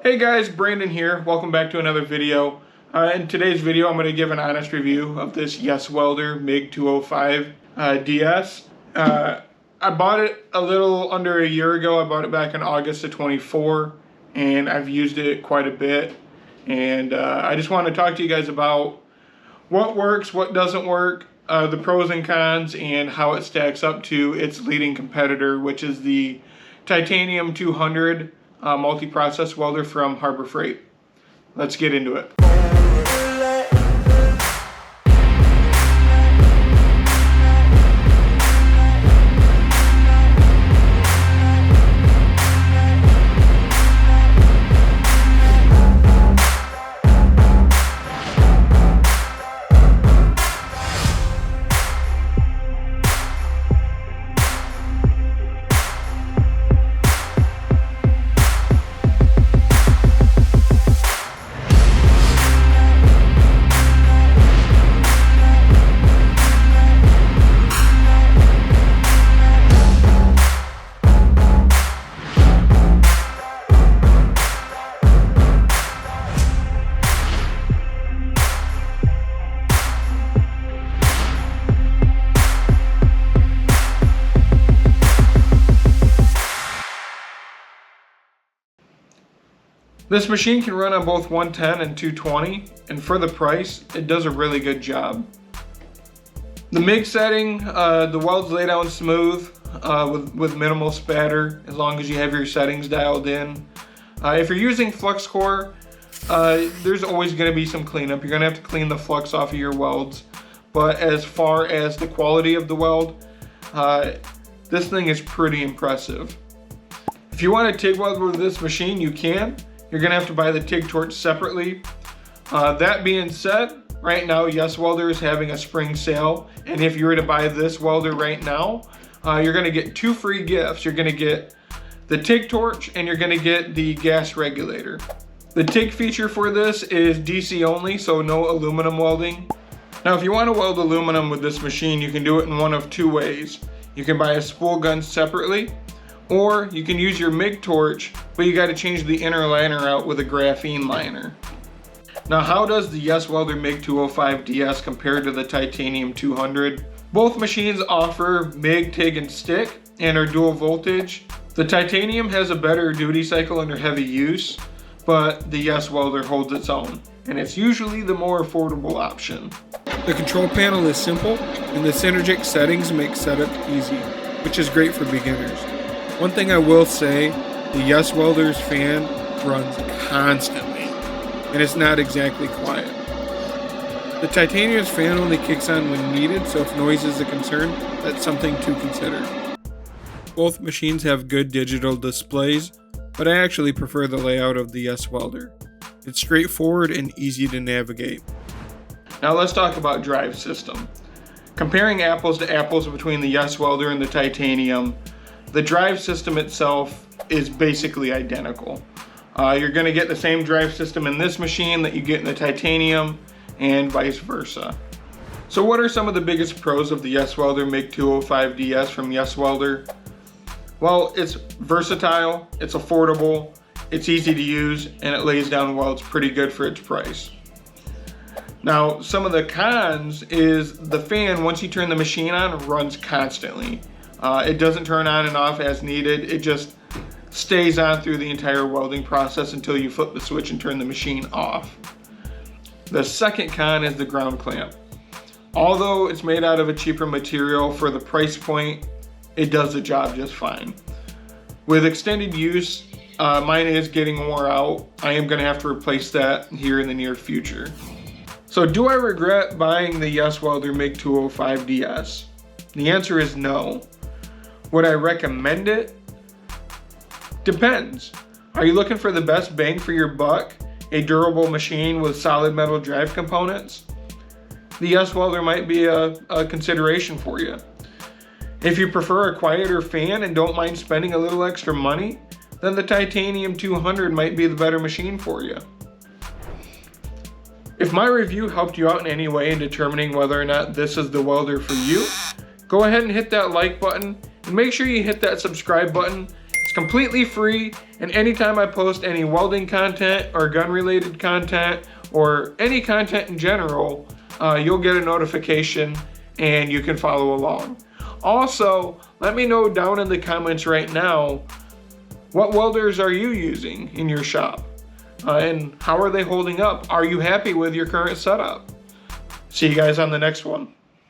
Hey guys, Brandon here. Welcome back to another video. In today's video, I'm going to give an honest review of this YesWelder MIG-205DS. I bought it a little under a year ago. I bought it back in August of 24, and I've used it quite a bit. And I just want to talk to you guys about what works, what doesn't work, the pros and cons, and how it stacks up to its leading competitor, which is the Titanium 200 multi-process welder from Harbor Freight. Let's get into it. This machine can run on both 110 and 220, and for the price, it does a really good job. The MIG setting, the welds lay down smooth with minimal spatter as long as you have your settings dialed in. If you're using flux core, there's always going to be some cleanup. You're going to have to clean the flux off of your welds, but as far as the quality of the weld, this thing is pretty impressive. If you want to TIG weld with this machine, you can. You're gonna have to buy the TIG torch separately. That being said, right now YesWelder is having a spring sale, and if you were to buy this welder right now, you're gonna get 2 free gifts. You're gonna get the TIG torch and you're gonna get the gas regulator. The TIG feature for this is DC only, so no aluminum welding. Now if you want to weld aluminum with this machine, you can do it in one of 2 ways. You can buy a spool gun separately, or you can use your MIG torch, but you got to change the inner liner out with a graphene liner. Now how does the YesWelder MIG-205DS compare to the Titanium 200? Both machines offer MIG, TIG, and stick and are dual voltage. The Titanium has a better duty cycle under heavy use, but the YesWelder holds its own, and it's usually the more affordable option. The control panel is simple, and the synergic settings make setup easy, which is great for beginners. One thing I will say, the YesWelder's fan runs constantly, and it's not exactly quiet. The Titanium's fan only kicks on when needed, so if noise is a concern, that's something to consider. Both machines have good digital displays, but I actually prefer the layout of the YesWelder. It's straightforward and easy to navigate. Now let's talk about drive system. Comparing apples to apples between the YesWelder and the Titanium, the drive system itself is basically identical. You're going to get the same drive system in this machine that you get in the Titanium, and vice versa. So what are some of the biggest pros of the YesWelder MIG-205DS from YesWelder? Well, it's versatile, it's affordable, it's easy to use, and it lays down welds pretty good for its price. Now, some of the cons is the fan, once you turn the machine on, runs constantly. It doesn't turn on and off as needed. It just stays on through the entire welding process until you flip the switch and turn the machine off. The second con is the ground clamp. Although it's made out of a cheaper material, for the price point, it does the job just fine. With extended use, mine is getting wore out. I am going to have to replace that here in the near future. So do I regret buying the YesWelder MIG-205DS? The answer is no. Would I recommend it? Depends. Are you looking for the best bang for your buck? A durable machine with solid metal drive components? The YesWelder might be a consideration for you. If you prefer a quieter fan and don't mind spending a little extra money, then the Titanium 200 might be the better machine for you. If my review helped you out in any way in determining whether or not this is the welder for you, go ahead and hit that like button and make sure you hit that subscribe button. It's completely free, and anytime I post any welding content or gun related content or any content in general, you'll get a notification and you can follow along. Also, let me know down in the comments right now, what welders are you using in your shop? And how are they holding up? Are you happy with your current setup? See you guys on the next one.